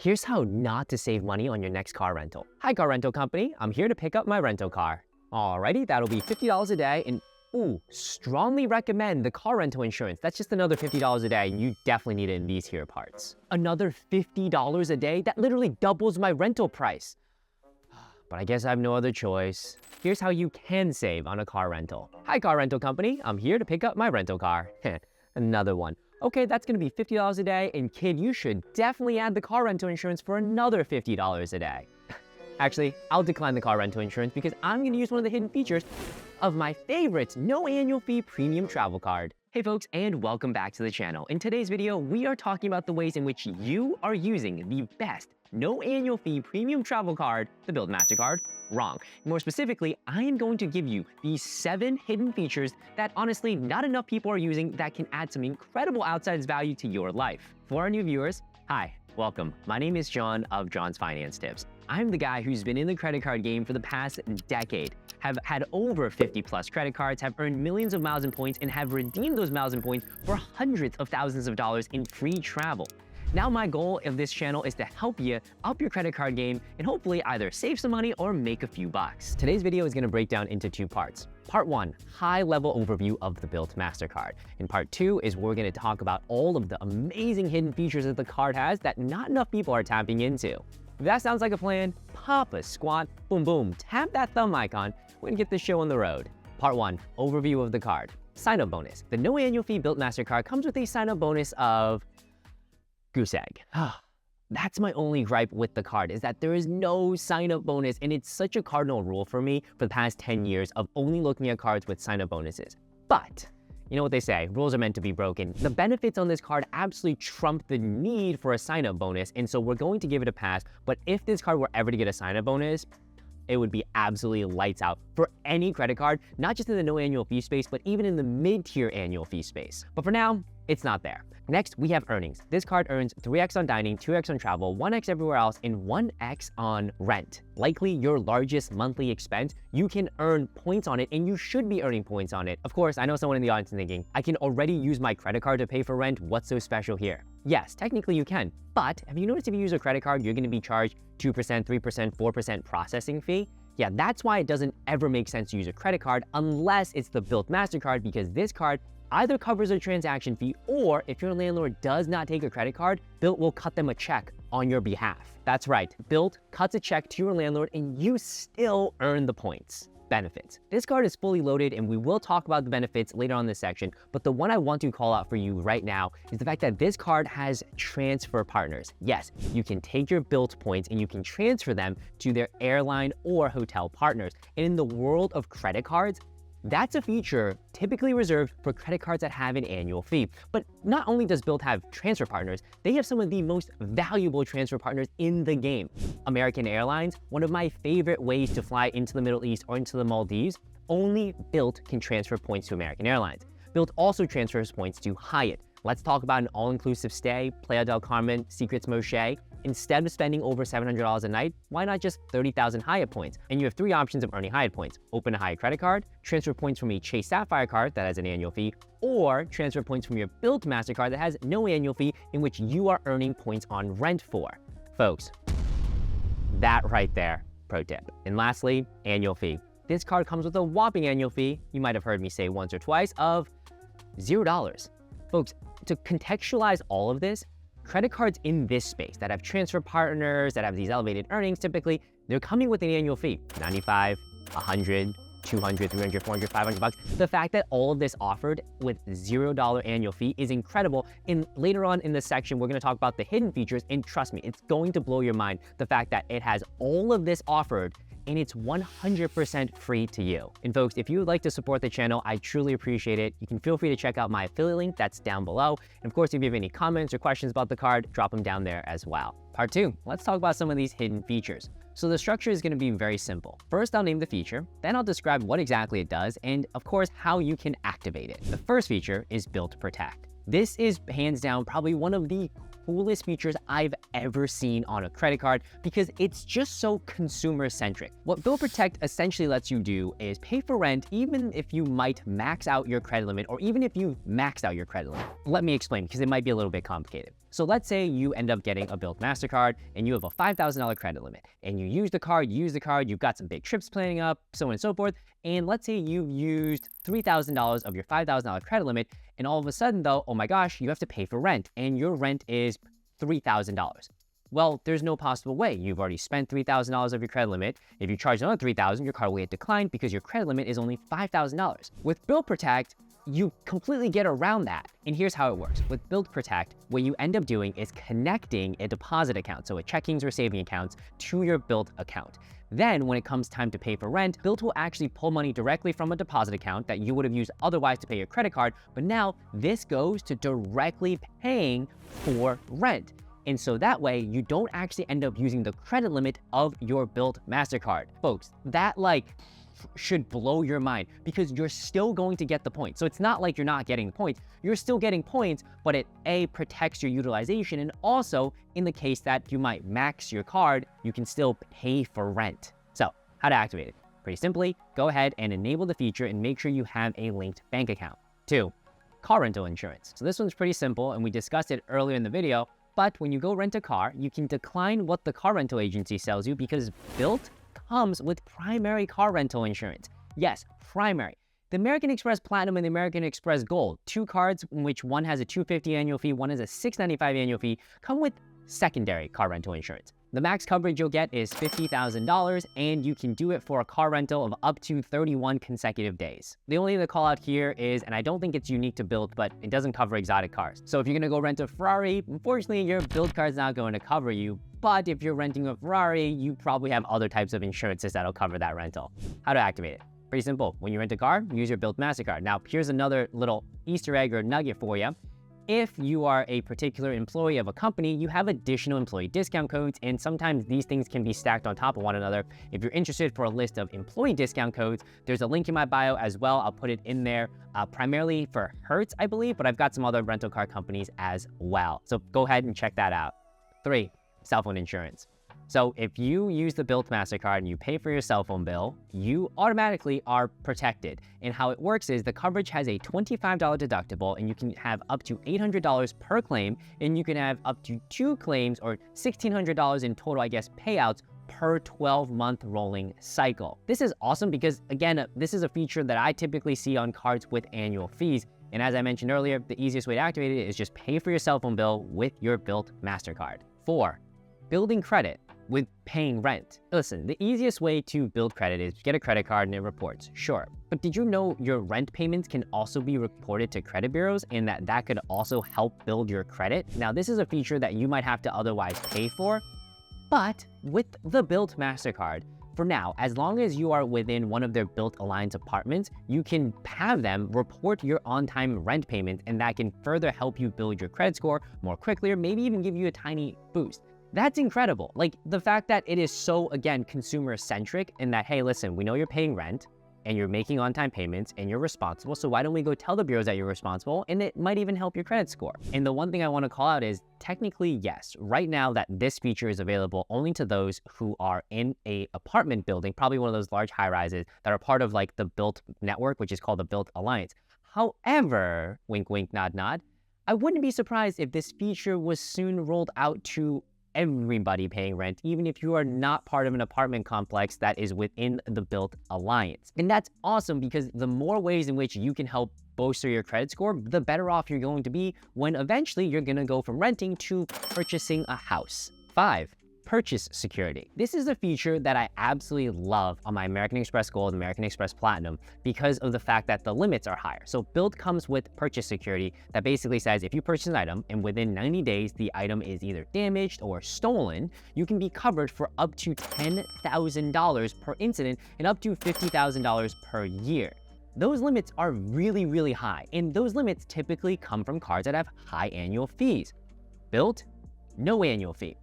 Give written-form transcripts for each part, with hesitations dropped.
Here's how not to save money on your next car rental. Hi, car rental company. I'm here to pick up my rental car. Alrighty, that'll be $50 a day, and strongly recommend the car rental insurance. That's just another $50 a day, and you definitely need it in these here parts. Another $50 a day? That literally doubles my rental price. But I guess I have no other choice. Here's how you can save on a car rental. Hi, car rental company. I'm here to pick up my rental car. Another one. Okay, that's gonna be $50 a day, and kid, you should definitely add the car rental insurance for another $50 a day. Actually, I'll decline the car rental insurance because I'm gonna use one of the hidden features of my favorite no annual fee premium travel card. Hey folks, and welcome back to the channel. In today's video, we are talking about the ways in which you are using the best no annual fee premium travel card, the Bilt MasterCard, wrong. More specifically, I am going to give you these 7 hidden features that honestly not enough people are using that can add some incredible outsized value to your life. For our new viewers, hi, welcome. My name is John of John's Finance Tips. I'm the guy who's been in the credit card game for the past decade, have had over 50 plus credit cards, have earned millions of miles and points, and have redeemed those miles and points for hundreds of thousands of dollars in free travel. Now my goal of this channel is to help you up your credit card game and hopefully either save some money or make a few bucks. Today's video is gonna break down into 2 parts. Part 1, high-level overview of the Bilt MasterCard. And part 2 is where we're gonna talk about all of the amazing hidden features that the card has that not enough people are tapping into. If that sounds like a plan, pop a squat, boom boom, tap that thumb icon, we're gonna get this show on the road. Part 1, overview of the card. Sign-up bonus. The no annual fee Bilt MasterCard comes with a sign-up bonus of goose egg. That's my only gripe with the card, is that there is no sign-up bonus, and it's such a cardinal rule for me for the past 10 years of only looking at cards with sign-up bonuses. But you know what they say, rules are meant to be broken. The benefits on this card absolutely trump the need for a sign-up bonus, and so we're going to give it a pass. But if this card were ever to get a sign-up bonus, it would be absolutely lights out for any credit card, not just in the no annual fee space, but even in the mid-tier annual fee space. But for now, it's not there. Next, we have earnings. This card earns 3x on dining, 2x on travel, 1x everywhere else, and 1x on rent. Likely your largest monthly expense, you can earn points on it, and you should be earning points on it. Of course, I know someone in the audience is thinking, I can already use my credit card to pay for rent. What's so special here? Yes, technically you can, but have you noticed if you use a credit card, you're gonna be charged 2%, 3%, 4% processing fee? Yeah, that's why it doesn't ever make sense to use a credit card unless it's the Bilt MasterCard, because this card either covers a transaction fee, or if your landlord does not take a credit card, Bilt will cut them a check on your behalf. That's right, Bilt cuts a check to your landlord and you still earn the points. Benefits. This card is fully loaded, and we will talk about the benefits later on in this section, but the one I want to call out for you right now is the fact that this card has transfer partners. Yes, you can take your Bilt points and you can transfer them to their airline or hotel partners. And in the world of credit cards, that's a feature typically reserved for credit cards that have an annual fee. But not only does Bilt have transfer partners, they have some of the most valuable transfer partners in the game. American Airlines, one of my favorite ways to fly into the Middle East or into the Maldives, only Bilt can transfer points to American Airlines. Bilt also transfers points to Hyatt. Let's talk about an all-inclusive stay, Playa del Carmen, Secrets Moche. Instead of spending over $700 a night, why not just 30,000 Hyatt points? And you have 3 options of earning Hyatt points. Open a Hyatt credit card, transfer points from a Chase Sapphire card that has an annual fee, or transfer points from your Bilt MasterCard that has no annual fee, in which you are earning points on rent for. Folks, that right there, pro tip. And lastly, annual fee. This card comes with a whopping annual fee, you might have heard me say once or twice, of $0. Folks, to contextualize all of this, credit cards in this space that have transfer partners, that have these elevated earnings, typically, they're coming with an annual fee, $95, $100, $200, $300, $400, $500. The fact that all of this offered with $0 annual fee is incredible. And later on in this section, we're gonna talk about the hidden features, and trust me, it's going to blow your mind, the fact that it has all of this offered and it's 100% free to you. And folks, if you would like to support the channel, I truly appreciate it. You can feel free to check out my affiliate link that's down below. And of course, if you have any comments or questions about the card, drop them down there as well. Part 2, let's talk about some of these hidden features. So the structure is gonna be very simple. First, I'll name the feature, then I'll describe what exactly it does, and of course, how you can activate it. The first feature is Bilt Protect. This is hands down probably one of the coolest features I've ever seen on a credit card because it's just so consumer centric. What Bilt Protect essentially lets you do is pay for rent even if you might max out your credit limit, or even if you maxed out your credit limit. Let me explain because it might be a little bit complicated. So let's say you end up getting a Bilt MasterCard and you have a $5,000 credit limit and you use the card, you've got some big trips planning up, so on and so forth. And let's say you've used $3,000 of your $5,000 credit limit, and all of a sudden though, oh my gosh, you have to pay for rent and your rent is $3,000. Well, there's no possible way. You've already spent $3,000 of your credit limit. If you charge another $3,000, your card will get declined because your credit limit is only $5,000. With Bilt Protect, you completely get around that. And here's how it works. With Bilt Protect, what you end up doing is connecting a deposit account, so a checkings or saving accounts, to your Bilt account. Then when it comes time to pay for rent, Bilt will actually pull money directly from a deposit account that you would have used otherwise to pay your credit card, but now this goes to directly paying for rent. And so that way, you don't actually end up using the credit limit of your Bilt MasterCard. Folks, that should blow your mind because you're still going to get the points. So it's not like you're not getting points. You're still getting points, but it protects your utilization. And also, in the case that you might max your card, you can still pay for rent. So how to activate it? Pretty simply, go ahead and enable the feature and make sure you have a linked bank account. 2, car rental insurance. So this one's pretty simple and we discussed it earlier in the video, but when you go rent a car, you can decline what the car rental agency sells you because Bilt comes with primary car rental insurance. Yes, primary. The American Express Platinum and the American Express Gold, 2 cards in which one has a $250 annual fee, one has a $695 annual fee, come with secondary car rental insurance. The max coverage you'll get is $50,000 and you can do it for a car rental of up to 31 consecutive days. The only thing to call out here is, and I don't think it's unique to Bilt, but it doesn't cover exotic cars. So if you're gonna go rent a Ferrari, unfortunately your Bilt card's not going to cover you, but if you're renting a Ferrari, you probably have other types of insurances that'll cover that rental. How to activate it? Pretty simple. When you rent a car, use your Bilt MasterCard. Now, here's another little Easter egg or nugget for you. If you are a particular employee of a company, you have additional employee discount codes, and sometimes these things can be stacked on top of one another. If you're interested for a list of employee discount codes, there's a link in my bio as well. I'll put it in there primarily for Hertz, I believe, but I've got some other rental car companies as well. So go ahead and check that out. 3, cell phone insurance. So if you use the Bilt MasterCard and you pay for your cell phone bill, you automatically are protected. And how it works is the coverage has a $25 deductible and you can have up to $800 per claim, and you can have up to 2 claims or $1,600 in total, payouts per 12-month rolling cycle. This is awesome because, again, this is a feature that I typically see on cards with annual fees. And as I mentioned earlier, the easiest way to activate it is just pay for your cell phone bill with your Bilt MasterCard. 4, building credit with paying rent. Listen, the easiest way to build credit is get a credit card and it reports, sure. But did you know your rent payments can also be reported to credit bureaus and that could also help build your credit? Now, this is a feature that you might have to otherwise pay for, but with the Bilt MasterCard, for now, as long as you are within one of their Bilt Alliance apartments, you can have them report your on-time rent payments, and that can further help you build your credit score more quickly, or maybe even give you a tiny boost. That's incredible. Like the fact that it is so, again, consumer centric in that, hey, listen, we know you're paying rent and you're making on-time payments and you're responsible. So why don't we go tell the bureaus that you're responsible, and it might even help your credit score. And the one thing I want to call out is technically, yes, right now that this feature is available only to those who are in a apartment building, probably one of those large high rises that are part of like the Bilt network, which is called the Bilt Alliance. However, wink, wink, nod, nod, I wouldn't be surprised if this feature was soon rolled out to everybody paying rent, even if you are not part of an apartment complex that is within the Bilt Alliance. And that's awesome because the more ways in which you can help bolster your credit score, the better off you're going to be when eventually you're going to go from renting to purchasing a house. 5, purchase security. This is a feature that I absolutely love on my American Express Gold and American Express Platinum because of the fact that the limits are higher. So Bilt comes with purchase security that basically says if you purchase an item and within 90 days the item is either damaged or stolen, you can be covered for up to $10,000 per incident and up to $50,000 per year. Those limits are really, really high, and those limits typically come from cards that have high annual fees. Bilt, no annual fee.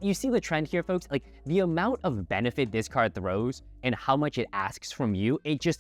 You see the trend here, folks? Like the amount of benefit this card throws and how much it asks from you, it just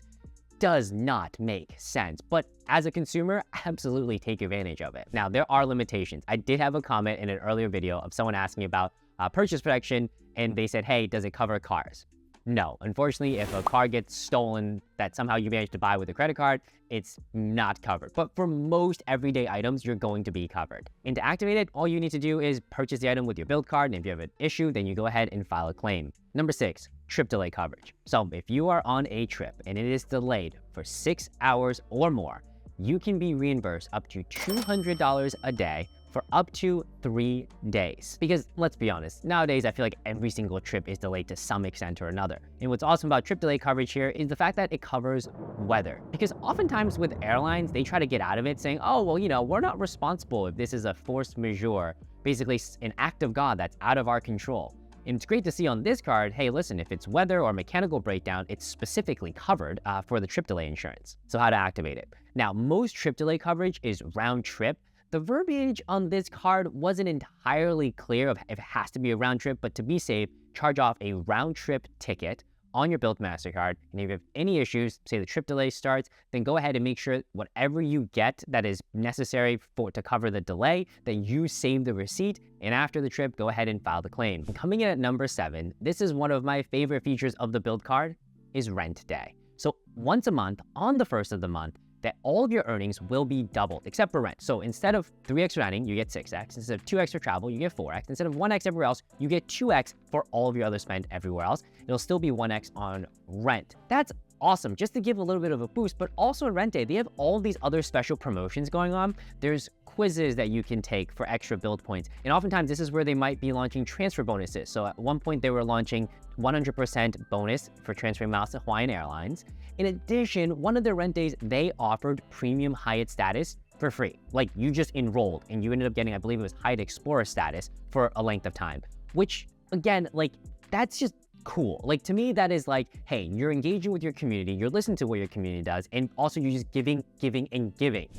does not make sense. But as a consumer, absolutely take advantage of it. Now, there are limitations. I did have a comment in an earlier video of someone asking about purchase protection, and they said, hey, does it cover cars? No, unfortunately, if a car gets stolen that somehow you managed to buy with a credit card, it's not covered. But for most everyday items, you're going to be covered. And to activate it, all you need to do is purchase the item with your Bilt card, and if you have an issue, then you go ahead and file a claim. Number 6, trip delay coverage. So if you are on a trip and it is delayed for 6 hours or more, you can be reimbursed up to $200 a day for up to 3 days. Because let's be honest, nowadays I feel like every single trip is delayed to some extent or another. And what's awesome about trip delay coverage here is the fact that it covers weather. Because oftentimes with airlines, they try to get out of it saying, oh, well, you know, we're not responsible if this is a force majeure, basically an act of God that's out of our control. And it's great to see on this card, hey, listen, if it's weather or mechanical breakdown, it's specifically covered for the trip delay insurance. So how to activate it? Now, most trip delay coverage is round trip. The verbiage on this card wasn't entirely clear of if it has to be a round trip, but to be safe, charge off a round trip ticket on your Bilt MasterCard. And if you have any issues, say the trip delay starts, then go ahead and make sure whatever you get that is necessary to cover the delay, that you save the receipt. And after the trip, go ahead and file the claim. And coming in at number 7, this is one of my favorite features of the Bilt card, is rent day. So once a month, on the first of the month, that all of your earnings will be doubled, except for rent. So instead of 3x for renting, you get 6x. Instead of 2x for travel, you get 4x. Instead of 1x everywhere else, you get 2x for all of your other spend everywhere else. It'll still be 1x on rent. That's awesome, just to give a little bit of a boost, but also in Rent Day, they have all these other special promotions going on. There's quizzes that you can take for extra Bilt points. And oftentimes this is where they might be launching transfer bonuses. So at one point they were launching 100% bonus for transferring miles to Hawaiian Airlines. In addition, one of their Rent Days, they offered premium Hyatt status for free. Like you just enrolled and you ended up getting, I believe it was Hyatt Explorer status for a length of time, which again, like that's just cool. Like to me, that is like, hey, you're engaging with your community, you're listening to what your community does, and also you're just giving.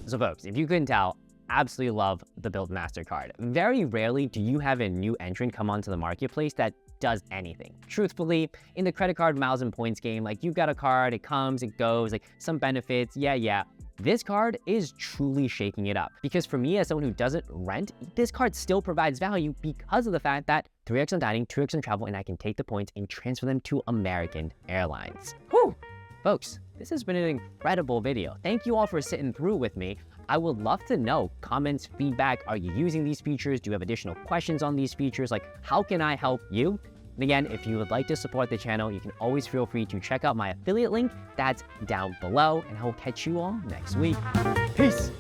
So folks, if you couldn't tell, absolutely love the Bilt MasterCard. Very rarely do you have a new entrant come onto the marketplace that does anything. Truthfully, in the credit card miles and points game, like you've got a card, it comes, it goes, like some benefits, yeah. This card is truly shaking it up. Because for me, as someone who doesn't rent, this card still provides value because of the fact that 3x on dining, 2x on travel, and I can take the points and transfer them to American Airlines. Whew! Folks, this has been an incredible video. Thank you all for sitting through with me. I would love to know comments, feedback. Are you using these features? Do you have additional questions on these features? Like, how can I help you? And again, if you would like to support the channel, you can always feel free to check out my affiliate link that's down below, and I will catch you all next week. Peace.